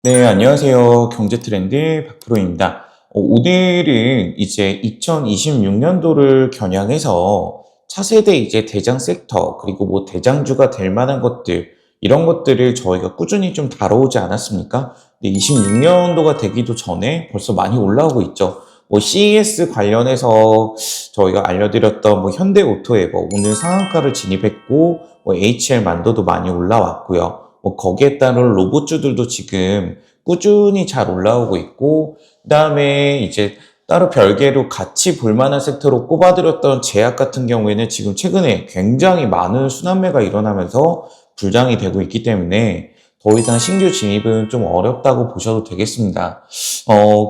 네, 안녕하세요. 경제 트렌드 박프로입니다. 오늘은 이제 2026년도를 겨냥해서 차세대 이제 대장 섹터, 그리고 뭐 대장주가 될 만한 것들, 이런 것들을 저희가 꾸준히 좀 다뤄오지 않았습니까? 근데 26년도가 되기도 전에 벌써 많이 올라오고 있죠. 뭐 CES 관련해서 저희가 알려드렸던 뭐 현대오토에버 오늘 상한가를 진입했고, 뭐 HL 만도도 많이 올라왔고요. 뭐 거기에 따른 로봇주들도 지금 꾸준히 잘 올라오고 있고, 그다음에 이제 따로 별개로 같이 볼만한 섹터로 꼽아드렸던 제약 같은 경우에는 지금 최근에 굉장히 많은 순환매가 일어나면서 불장이 되고 있기 때문에 더 이상 신규 진입은 좀 어렵다고 보셔도 되겠습니다.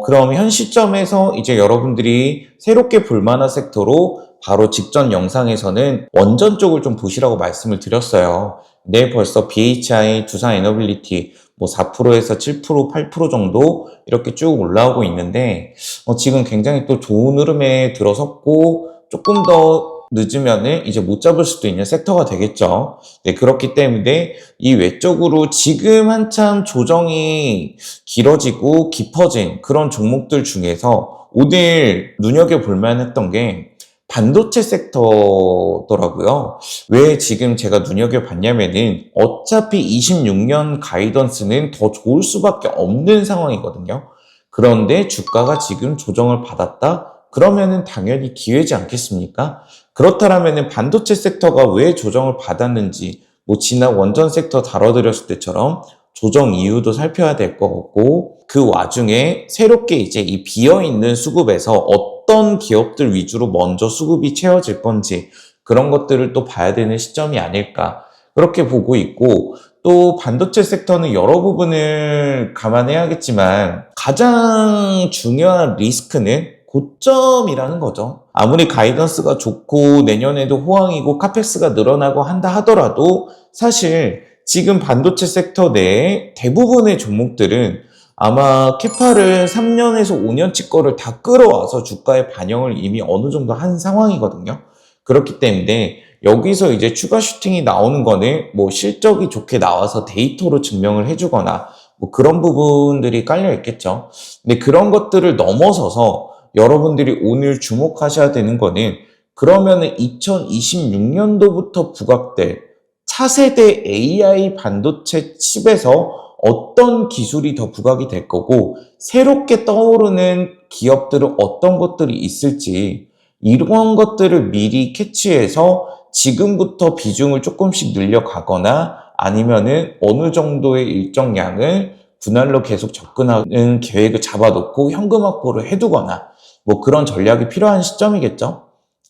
그럼 현 시점에서 이제 여러분들이 새롭게 볼만한 섹터로 바로 직전 영상에서는 원전 쪽을 좀 보시라고 말씀을 드렸어요. 네, 벌써 BHI, 두산 에너빌리티 뭐 4%에서 7%, 8% 정도 이렇게 쭉 올라오고 있는데 지금 굉장히 또 좋은 흐름에 들어섰고 조금 더 늦으면은 이제 못 잡을 수도 있는 섹터가 되겠죠. 네, 그렇기 때문에 이 외적으로 지금 한참 조정이 길어지고 깊어진 그런 종목들 중에서 오늘 눈여겨볼 만했던 게 반도체 섹터더라고요. 왜 지금 제가 눈여겨봤냐면은 어차피 26년 가이던스는 더 좋을 수밖에 없는 상황이거든요. 그런데 주가가 지금 조정을 받았다? 그러면은 당연히 기회지 않겠습니까? 그렇다면은 반도체 섹터가 왜 조정을 받았는지, 뭐 지난 원전 섹터 다뤄드렸을 때처럼 조정 이유도 살펴야 될 것 같고, 그 와중에 새롭게 이제 이 비어있는 수급에서 어떤 기업들 위주로 먼저 수급이 채워질 건지 그런 것들을 또 봐야 되는 시점이 아닐까 그렇게 보고 있고, 또 반도체 섹터는 여러 부분을 감안해야겠지만 가장 중요한 리스크는 고점이라는 거죠. 아무리 가이던스가 좋고 내년에도 호황이고 카펙스가 늘어나고 한다 하더라도 사실 지금 반도체 섹터 내에 대부분의 종목들은 아마 캐파를 3년에서 5년치 거를 다 끌어와서 주가에 반영을 이미 어느 정도 한 상황이거든요. 그렇기 때문에 여기서 이제 추가 슈팅이 나오는 거는 뭐 실적이 좋게 나와서 데이터로 증명을 해주거나 뭐 그런 부분들이 깔려 있겠죠. 근데 그런 것들을 넘어서서 여러분들이 오늘 주목하셔야 되는 거는 그러면은 2026년도부터 부각될 차세대 AI 반도체 칩에서 어떤 기술이 더 부각이 될 거고 새롭게 떠오르는 기업들은 어떤 것들이 있을지 이런 것들을 미리 캐치해서 지금부터 비중을 조금씩 늘려가거나 아니면은 어느 정도의 일정량을 분할로 계속 접근하는 계획을 잡아놓고 현금 확보를 해두거나 뭐 그런 전략이 필요한 시점이겠죠.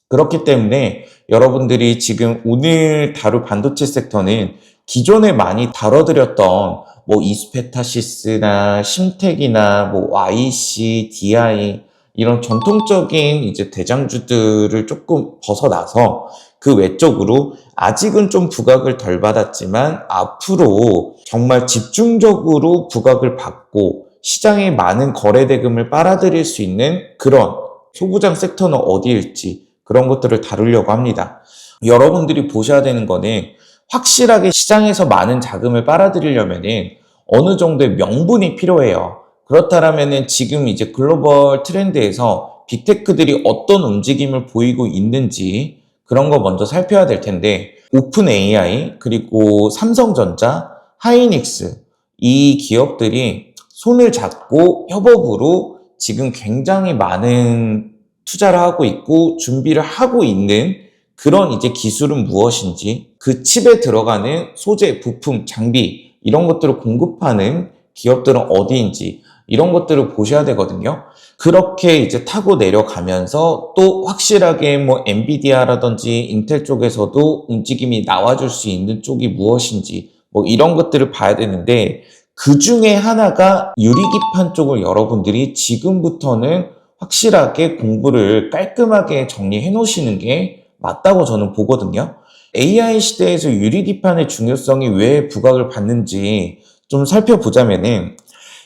그렇기 때문에 여러분들이 지금 오늘 다룰 반도체 섹터는 기존에 많이 다뤄드렸던 뭐 이스페타시스나 심텍이나 뭐 YC, DI 이런 전통적인 이제 대장주들을 조금 벗어나서 그 외적으로 아직은 좀 부각을 덜 받았지만 앞으로 정말 집중적으로 부각을 받고 시장에 많은 거래 대금을 빨아들일 수 있는 그런 소부장 섹터는 어디일지 그런 것들을 다루려고 합니다. 여러분들이 보셔야 되는 거는 확실하게 시장에서 많은 자금을 빨아들이려면은 어느 정도의 명분이 필요해요. 그렇다면은 지금 이제 글로벌 트렌드에서 빅테크들이 어떤 움직임을 보이고 있는지 그런 거 먼저 살펴야 될 텐데 오픈 AI 그리고 삼성전자, 하이닉스 이 기업들이 손을 잡고 협업으로 지금 굉장히 많은 투자를 하고 있고 준비를 하고 있는 그런 이제 기술은 무엇인지 그 칩에 들어가는 소재, 부품, 장비 이런 것들을 공급하는 기업들은 어디인지 이런 것들을 보셔야 되거든요. 그렇게 이제 타고 내려가면서 또 확실하게 뭐 엔비디아라든지 인텔 쪽에서도 움직임이 나와줄 수 있는 쪽이 무엇인지 뭐 이런 것들을 봐야 되는데 그 중에 하나가 유리기판 쪽을 여러분들이 지금부터는 확실하게 공부를 깔끔하게 정리해 놓으시는 게 맞다고 저는 보거든요. AI 시대에서 유리기판의 중요성이 왜 부각을 받는지 좀 살펴보자면은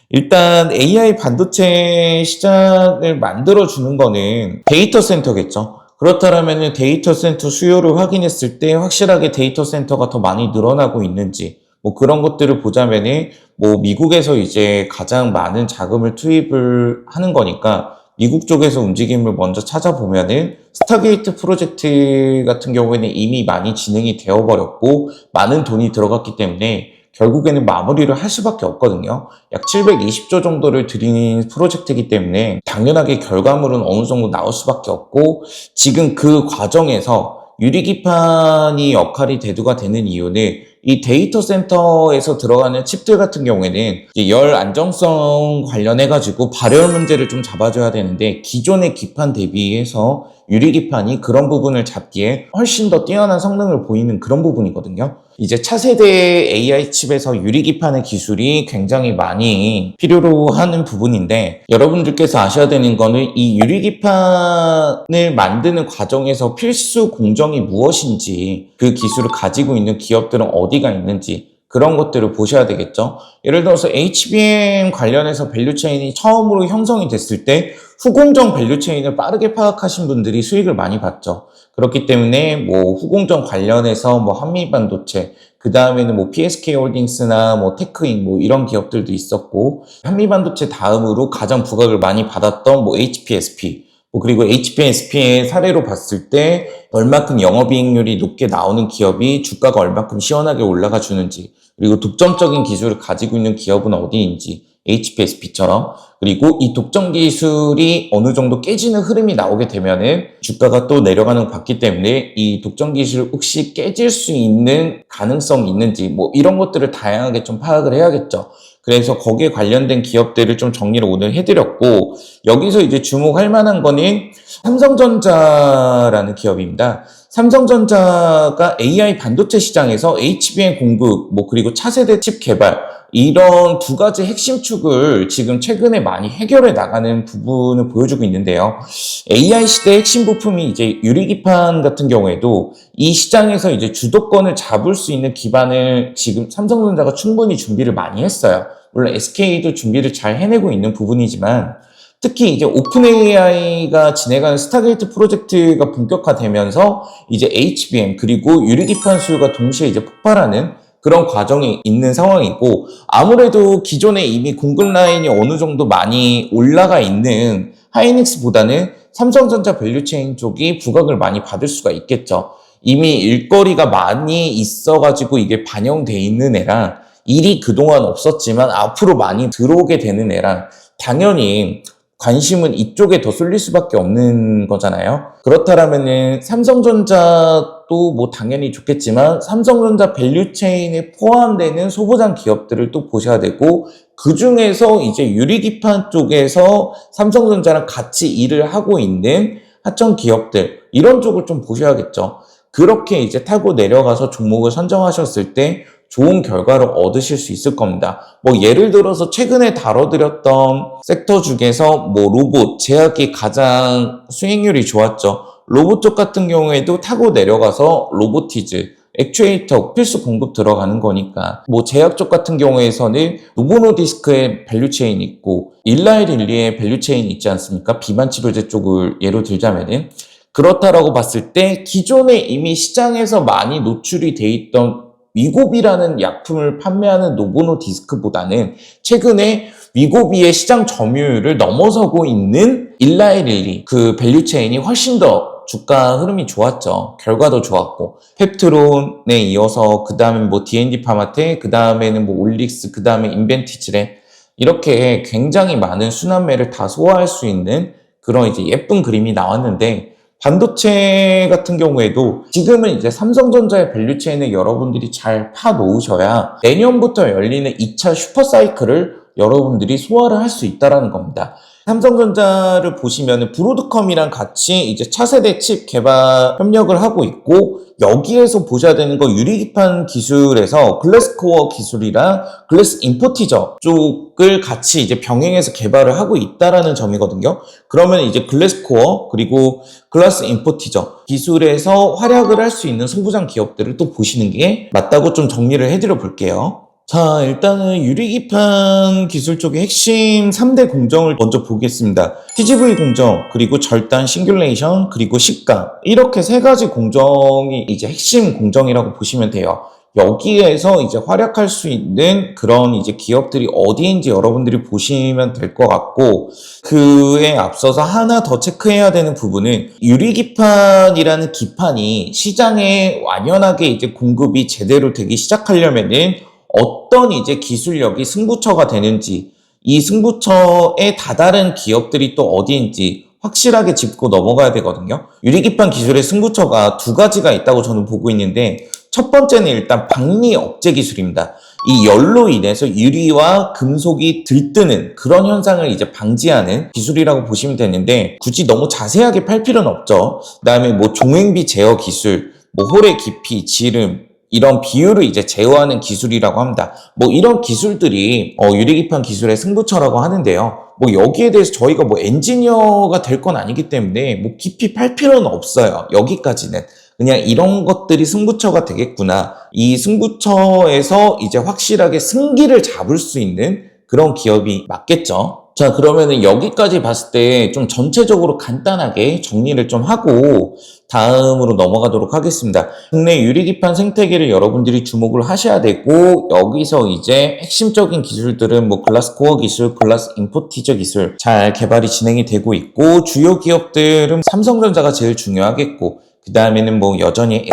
일단 AI 반도체 시장을 만들어주는 거는 데이터 센터겠죠. 그렇다면 데이터 센터 수요를 확인했을 때 확실하게 데이터 센터가 더 많이 늘어나고 있는지 뭐 그런 것들을 보자면은 뭐 미국에서 이제 가장 많은 자금을 투입을 하는 거니까 미국 쪽에서 움직임을 먼저 찾아보면은 스타게이트 프로젝트 같은 경우에는 이미 많이 진행이 되어버렸고 많은 돈이 들어갔기 때문에 결국에는 마무리를 할 수밖에 없거든요. 약 720조 정도를 들인 프로젝트이기 때문에 당연하게 결과물은 어느 정도 나올 수밖에 없고 지금 그 과정에서 유리기판이 역할이 대두가 되는 이유는 이 데이터 센터에서 들어가는 칩들 같은 경우에는 이제 열 안정성 관련해가지고 발열 문제를 좀 잡아줘야 되는데 기존의 기판 대비해서 유리기판이 그런 부분을 잡기에 훨씬 더 뛰어난 성능을 보이는 그런 부분이거든요. 이제 차세대 AI 칩에서 유리기판의 기술이 굉장히 많이 필요로 하는 부분인데 여러분들께서 아셔야 되는 거는 이 유리기판을 만드는 과정에서 필수 공정이 무엇인지 그 기술을 가지고 있는 기업들은 어디가 있는지 그런 것들을 보셔야 되겠죠. 예를 들어서 HBM 관련해서 밸류체인이 처음으로 형성이 됐을 때 후공정 밸류체인을 빠르게 파악하신 분들이 수익을 많이 봤죠. 그렇기 때문에 뭐 후공정 관련해서 뭐 한미반도체, 그 다음에는 뭐 PSK홀딩스나 뭐 테크인 뭐 이런 기업들도 있었고 한미반도체 다음으로 가장 부각을 많이 받았던 뭐 HPSP 그리고 HPSP의 사례로 봤을 때 얼마큼 영업이익률이 높게 나오는 기업이 주가가 얼마큼 시원하게 올라가 주는지 그리고 독점적인 기술을 가지고 있는 기업은 어디인지 HPSP처럼 그리고 이 독점 기술이 어느 정도 깨지는 흐름이 나오게 되면은 주가가 또 내려가는 것 같기 때문에 이 독점 기술 혹시 깨질 수 있는 가능성이 있는지 뭐 이런 것들을 다양하게 좀 파악을 해야겠죠. 그래서 거기에 관련된 기업들을 좀 정리를 오늘 해드렸고 여기서 이제 주목할 만한 거는 삼성전자라는 기업입니다. 삼성전자가 AI 반도체 시장에서 HBM 공급, 뭐 그리고 차세대 칩 개발 이런 두 가지 핵심 축을 지금 최근에 많이 해결해 나가는 부분을 보여주고 있는데요. AI 시대 핵심 부품이 이제 유리기판 같은 경우에도 이 시장에서 이제 주도권을 잡을 수 있는 기반을 지금 삼성전자가 충분히 준비를 많이 했어요. 물론 SK도 준비를 잘 해내고 있는 부분이지만 특히 이제 오픈 AI가 진행하는 스타게이트 프로젝트가 본격화되면서 이제 HBM 그리고 유리기판 수요가 동시에 이제 폭발하는 그런 과정이 있는 상황이고 아무래도 기존에 이미 공급 라인이 어느 정도 많이 올라가 있는 하이닉스보다는 삼성전자 밸류체인 쪽이 부각을 많이 받을 수가 있겠죠. 이미 일거리가 많이 있어가지고 이게 반영돼 있는 애랑 일이 그동안 없었지만 앞으로 많이 들어오게 되는 애랑 당연히 관심은 이쪽에 더 쏠릴 수밖에 없는 거잖아요. 그렇다면은 삼성전자도 뭐 당연히 좋겠지만 삼성전자 밸류체인에 포함되는 소부장 기업들을 또 보셔야 되고 그 중에서 이제 유리기판 쪽에서 삼성전자랑 같이 일을 하고 있는 하청 기업들 이런 쪽을 좀 보셔야겠죠. 그렇게 이제 타고 내려가서 종목을 선정하셨을 때 좋은 결과를 얻으실 수 있을 겁니다. 뭐 예를 들어서 최근에 다뤄드렸던 섹터 중에서 뭐 로봇, 제약이 가장 수익률이 좋았죠. 로봇 쪽 같은 경우에도 타고 내려가서 로보티즈, 액추에이터 필수 공급 들어가는 거니까 뭐 제약 쪽 같은 경우에서는 노보노디스크의 밸류체인 있고 일라이릴리의 밸류체인 있지 않습니까? 비만 치료제 쪽을 예로 들자면은 그렇다라고 봤을 때 기존에 이미 시장에서 많이 노출이 돼 있던 위고비라는 약품을 판매하는 노보노디스크보다는 최근에 위고비의 시장 점유율을 넘어서고 있는 일라이릴리 그 밸류체인이 훨씬 더 주가 흐름이 좋았죠. 결과도 좋았고 펩트론에 이어서 그 다음에 뭐 D&D 파마테 그 다음에는 뭐 올릭스 그 다음에 인벤티지레 이렇게 굉장히 많은 순환매를 다 소화할 수 있는 그런 이제 예쁜 그림이 나왔는데 반도체 같은 경우에도 지금은 이제 삼성전자의 밸류체인을 여러분들이 잘 파놓으셔야 내년부터 열리는 2차 슈퍼사이클을 여러분들이 소화를 할 수 있다는 겁니다. 삼성전자를 보시면 브로드컴이랑 같이 이제 차세대 칩 개발 협력을 하고 있고 여기에서 보셔야 되는 거 유리기판 기술에서 글래스코어 기술이랑 글래스 인포티저 쪽을 같이 이제 병행해서 개발을 하고 있다라는 점이거든요. 그러면 이제 글래스코어 그리고 글라스 인포티저 기술에서 활약을 할 수 있는 소부장 기업들을 또 보시는 게 맞다고 좀 정리를 해드려 볼게요. 자, 일단은 유리기판 기술 쪽의 핵심 3대 공정을 먼저 보겠습니다. TGV 공정, 그리고 절단 싱귤레이션, 그리고 식감. 이렇게 세 가지 공정이 이제 핵심 공정이라고 보시면 돼요. 여기에서 이제 활약할 수 있는 그런 이제 기업들이 어디인지 여러분들이 보시면 될 것 같고, 그에 앞서서 하나 더 체크해야 되는 부분은 유리기판이라는 기판이 시장에 완연하게 이제 공급이 제대로 되기 시작하려면은 어떤 이제 기술력이 승부처가 되는지, 이 승부처에 다다른 기업들이 또 어디인지 확실하게 짚고 넘어가야 되거든요. 유리기판 기술의 승부처가 두 가지가 있다고 저는 보고 있는데, 첫 번째는 일단 박리 억제 기술입니다. 이 열로 인해서 유리와 금속이 들뜨는 그런 현상을 이제 방지하는 기술이라고 보시면 되는데, 굳이 너무 자세하게 팔 필요는 없죠. 그다음에 뭐 종횡비 제어 기술, 뭐 홀의 깊이, 지름, 이런 비율을 이제 제어하는 기술이라고 합니다. 뭐 이런 기술들이 유리기판 기술의 승부처라고 하는데요. 뭐 여기에 대해서 저희가 뭐 엔지니어가 될 건 아니기 때문에 뭐 깊이 팔 필요는 없어요. 여기까지는. 그냥 이런 것들이 승부처가 되겠구나. 이 승부처에서 이제 확실하게 승기를 잡을 수 있는 그런 기업이 맞겠죠. 자, 그러면은 여기까지 봤을 때 좀 전체적으로 간단하게 정리를 좀 하고 다음으로 넘어가도록 하겠습니다. 국내 유리기판 생태계를 여러분들이 주목을 하셔야 되고, 여기서 이제 핵심적인 기술들은 뭐 글라스 코어 기술, 글라스 인포티저 기술 잘 개발이 진행이 되고 있고, 주요 기업들은 삼성전자가 제일 중요하겠고, 그 다음에는 뭐 여전히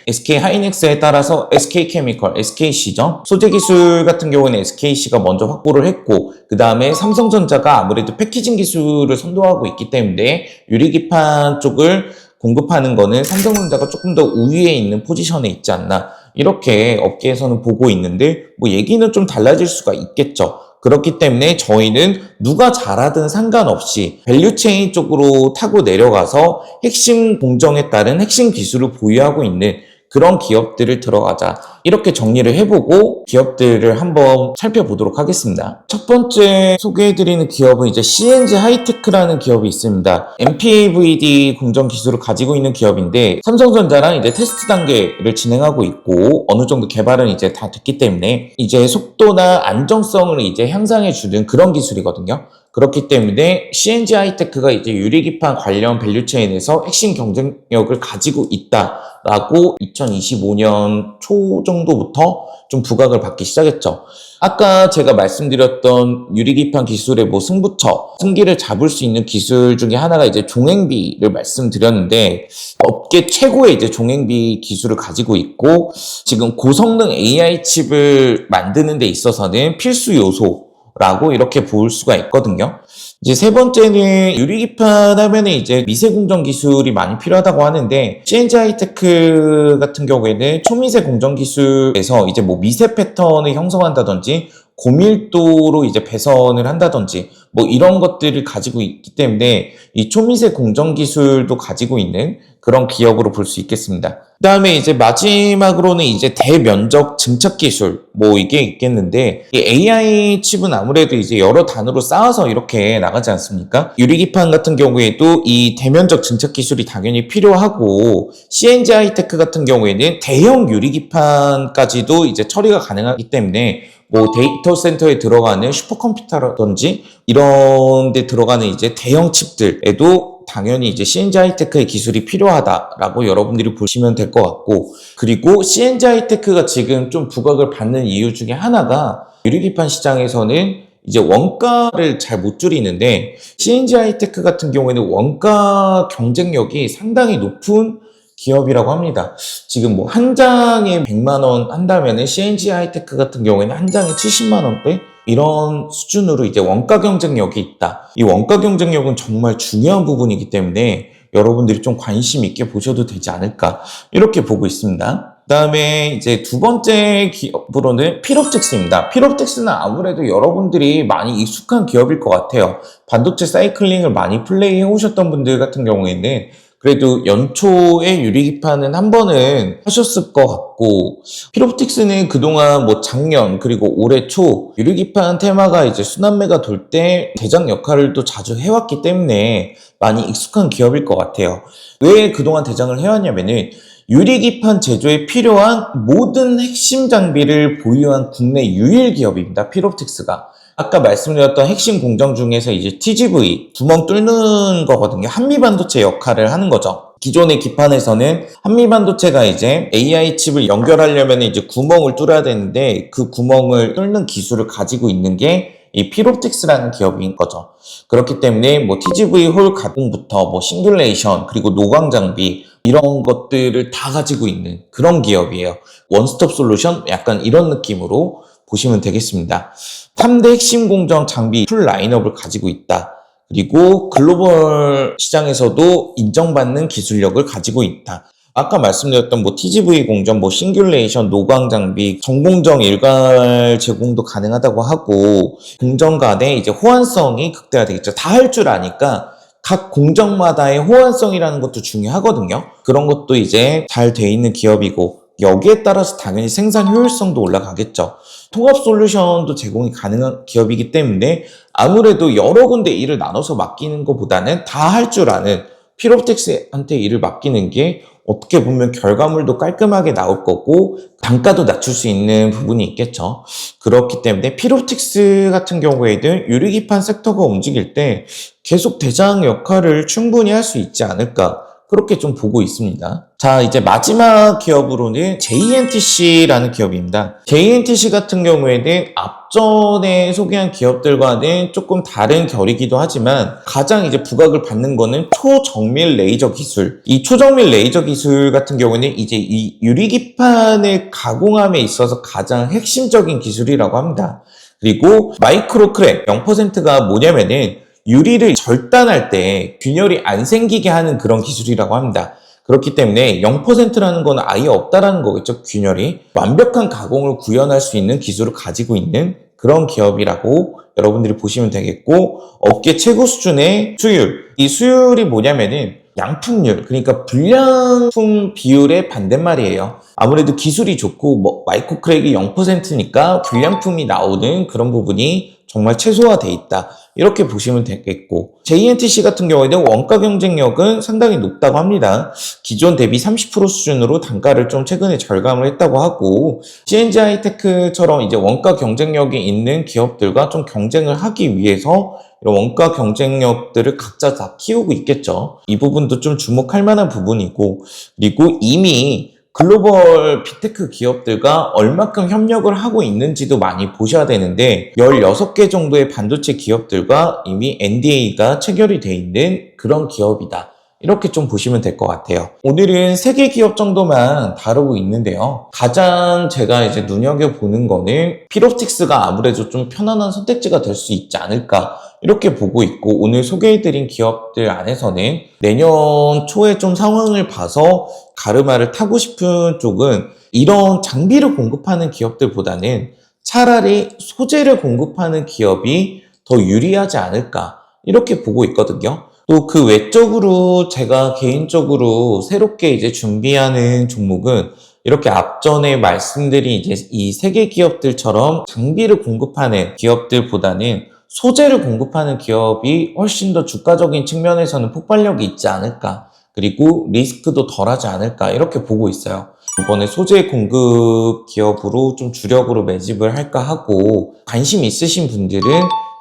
SK하이닉스에 따라서 SK케미컬, SKC죠. 소재 기술 같은 경우는 SKC가 먼저 확보를 했고, 그 다음에 삼성전자가 아무래도 패키징 기술을 선도하고 있기 때문에 유리기판 쪽을 공급하는 거는 삼성전자가 조금 더 우위에 있는 포지션에 있지 않나, 이렇게 업계에서는 보고 있는데, 뭐 얘기는 좀 달라질 수가 있겠죠. 그렇기 때문에 저희는 누가 잘하든 상관없이 밸류체인 쪽으로 타고 내려가서 핵심 공정에 따른 핵심 기술을 보유하고 있는 그런 기업들을 들어가자, 이렇게 정리를 해보고 기업들을 한번 살펴보도록 하겠습니다. 첫 번째 소개해드리는 기업은 이제 CNG 하이테크라는 기업이 있습니다. MPAVD 공정 기술을 가지고 있는 기업인데, 삼성전자랑 이제 테스트 단계를 진행하고 있고, 어느 정도 개발은 이제 다 됐기 때문에 이제 속도나 안정성을 이제 향상해주는 그런 기술이거든요. 그렇기 때문에 CNG 하이테크가 이제 유리기판 관련 밸류체인에서 핵심 경쟁력을 가지고 있다라고 2025년 초 정도부터 좀 부각을 받기 시작했죠. 아까 제가 말씀드렸던 유리기판 기술의 뭐 승부처, 승기를 잡을 수 있는 기술 중에 하나가 이제 종횡비를 말씀드렸는데, 업계 최고의 이제 종횡비 기술을 가지고 있고, 지금 고성능 AI 칩을 만드는 데 있어서는 필수 요소라고 이렇게 볼 수가 있거든요. 이제 세 번째는 유리기판 하면은 이제 미세 공정 기술이 많이 필요하다고 하는데, CNG 하이테크 같은 경우에는 초미세 공정 기술에서 이제 뭐 미세 패턴을 형성한다든지 고밀도로 이제 배선을 한다든지 뭐 이런 것들을 가지고 있기 때문에 이 초미세 공정 기술도 가지고 있는 그런 기업으로 볼 수 있겠습니다. 그 다음에 이제 마지막으로는 이제 대면적 증착 기술, 뭐 이게 있겠는데, 이 AI 칩은 아무래도 이제 여러 단으로 쌓아서 이렇게 나가지 않습니까? 유리기판 같은 경우에도 이 대면적 증착 기술이 당연히 필요하고, CNG 하이테크 같은 경우에는 대형 유리기판까지도 이제 처리가 가능하기 때문에 뭐 데이터 센터에 들어가는 슈퍼컴퓨터라든지 이런 데 들어가는 이제 대형 칩들에도 당연히 이제 CNG 하이테크의 기술이 필요하다라고 여러분들이 보시면 될 것 같고, 그리고 CNG 하이테크가 지금 좀 부각을 받는 이유 중에 하나가 유리기판 시장에서는 이제 원가를 잘 못 줄이는데, CNG 하이테크 같은 경우에는 원가 경쟁력이 상당히 높은 기업이라고 합니다. 지금 뭐 한 장에 100만 원 한다면은 CNG 하이테크 같은 경우에는 한 장에 70만 원대? 이런 수준으로 이제 원가 경쟁력이 있다. 이 원가 경쟁력은 정말 중요한 부분이기 때문에 여러분들이 좀 관심 있게 보셔도 되지 않을까, 이렇게 보고 있습니다. 그 다음에 이제 두 번째 기업으로는 필옵틱스입니다. 필옵틱스는 아무래도 여러분들이 많이 익숙한 기업일 것 같아요. 반도체 사이클링을 많이 플레이해 오셨던 분들 같은 경우에는 그래도 연초에 유리기판은 한 번은 하셨을 것 같고, 필옵틱스는 그동안 뭐 작년 그리고 올해 초 유리기판 테마가 이제 순환매가 돌 때 대장 역할을 또 자주 해왔기 때문에 많이 익숙한 기업일 것 같아요. 왜 그동안 대장을 해왔냐면은 유리기판 제조에 필요한 모든 핵심 장비를 보유한 국내 유일 기업입니다. 필옵틱스가. 아까 말씀드렸던 핵심 공정 중에서 이제 TGV, 구멍 뚫는 거거든요. 한미반도체 역할을 하는 거죠. 기존의 기판에서는 한미반도체가 이제 AI 칩을 연결하려면 이제 구멍을 뚫어야 되는데 그 구멍을 뚫는 기술을 가지고 있는 게 이 필옵틱스라는 기업인 거죠. 그렇기 때문에 뭐 TGV 홀 가공부터 뭐 싱글레이션 그리고 노광 장비 이런 것들을 다 가지고 있는 그런 기업이에요. 원스톱 솔루션 약간 이런 느낌으로 보시면 되겠습니다. 3대 핵심 공정 장비 풀 라인업을 가지고 있다. 그리고 글로벌 시장에서도 인정받는 기술력을 가지고 있다. 아까 말씀드렸던 뭐 TGV 공정, 뭐 싱귤레이션, 노광 장비, 전공정 일괄 제공도 가능하다고 하고 공정 간의 이제 호환성이 극대화되겠죠. 다 할 줄 아니까 각 공정마다의 호환성이라는 것도 중요하거든요. 그런 것도 이제 잘 돼 있는 기업이고 여기에 따라서 당연히 생산 효율성도 올라가겠죠. 통합 솔루션도 제공이 가능한 기업이기 때문에 아무래도 여러 군데 일을 나눠서 맡기는 것보다는 다 할 줄 아는 필옵틱스한테 일을 맡기는 게 어떻게 보면 결과물도 깔끔하게 나올 거고 단가도 낮출 수 있는 부분이 있겠죠. 그렇기 때문에 필옵틱스 같은 경우에는 유리기판 섹터가 움직일 때 계속 대장 역할을 충분히 할 수 있지 않을까 그렇게 좀 보고 있습니다. 자, 이제 마지막 기업으로는 JNTC라는 기업입니다. JNTC 같은 경우에는 앞전에 소개한 기업들과는 조금 다른 결이기도 하지만 가장 이제 부각을 받는 거는 초정밀 레이저 기술. 이 초정밀 레이저 기술 같은 경우는 이제 이 유리기판을 가공함에 있어서 가장 핵심적인 기술이라고 합니다. 그리고 마이크로 크랙 0%가 뭐냐면은 유리를 절단할 때 균열이 안 생기게 하는 그런 기술이라고 합니다. 그렇기 때문에 0%라는 건 아예 없다라는 거겠죠, 균열이. 완벽한 가공을 구현할 수 있는 기술을 가지고 있는 그런 기업이라고 여러분들이 보시면 되겠고, 업계 최고 수준의 수율. 이 수율이 뭐냐면은 양품률, 그러니까 불량품 비율의 반대말이에요. 아무래도 기술이 좋고 뭐 마이크로 크랙이 0%니까 불량품이 나오는 그런 부분이 정말 최소화돼 있다. 이렇게 보시면 되겠고 JNTC 같은 경우에는 원가 경쟁력은 상당히 높다고 합니다. 기존 대비 30% 수준으로 단가를 좀 최근에 절감을 했다고 하고 CNG 하이테크처럼 이제 원가 경쟁력이 있는 기업들과 좀 경쟁을 하기 위해서 이런 원가 경쟁력들을 각자 다 키우고 있겠죠. 이 부분도 좀 주목할 만한 부분이고 그리고 이미 글로벌 빅테크 기업들과 얼마큼 협력을 하고 있는지도 많이 보셔야 되는데 16개 정도의 반도체 기업들과 이미 NDA가 체결이 돼 있는 그런 기업이다. 이렇게 좀 보시면 될 것 같아요. 오늘은 3개 기업 정도만 다루고 있는데요. 가장 제가 이제 눈여겨보는 거는 필옵틱스가 아무래도 좀 편안한 선택지가 될 수 있지 않을까 이렇게 보고 있고 오늘 소개해드린 기업들 안에서는 내년 초에 좀 상황을 봐서 가르마를 타고 싶은 쪽은 이런 장비를 공급하는 기업들보다는 차라리 소재를 공급하는 기업이 더 유리하지 않을까 이렇게 보고 있거든요. 또 그 외적으로 제가 개인적으로 새롭게 이제 준비하는 종목은 이렇게 앞전에 말씀드린 이제 이 3개 기업들처럼 장비를 공급하는 기업들보다는 소재를 공급하는 기업이 훨씬 더 주가적인 측면에서는 폭발력이 있지 않을까. 그리고 리스크도 덜하지 않을까. 이렇게 보고 있어요. 이번에 소재 공급 기업으로 좀 주력으로 매집을 할까 하고 관심 있으신 분들은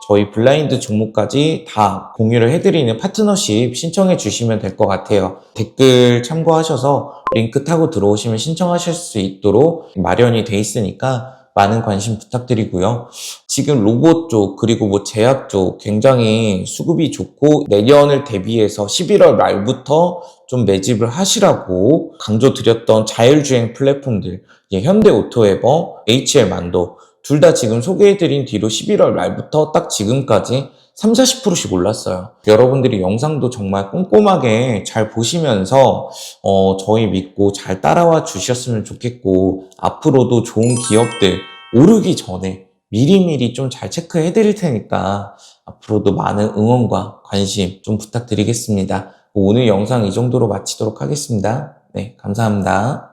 저희 블라인드 종목까지 다 공유를 해드리는 파트너십 신청해 주시면 될 것 같아요. 댓글 참고하셔서 링크 타고 들어오시면 신청하실 수 있도록 마련이 돼 있으니까 많은 관심 부탁드리고요. 지금 로봇 쪽 그리고 뭐 제약 쪽 굉장히 수급이 좋고 내년을 대비해서 11월 말부터 좀 매집을 하시라고 강조드렸던 자율주행 플랫폼들 현대오토에버, HL만도 둘 다 지금 소개해드린 뒤로 11월 말부터 딱 지금까지 30-40%씩 올랐어요. 여러분들이 영상도 정말 꼼꼼하게 잘 보시면서 저희 믿고 잘 따라와 주셨으면 좋겠고 앞으로도 좋은 기업들 오르기 전에 미리미리 좀 잘 체크해 드릴 테니까 앞으로도 많은 응원과 관심 좀 부탁드리겠습니다. 오늘 영상 이 정도로 마치도록 하겠습니다. 네, 감사합니다.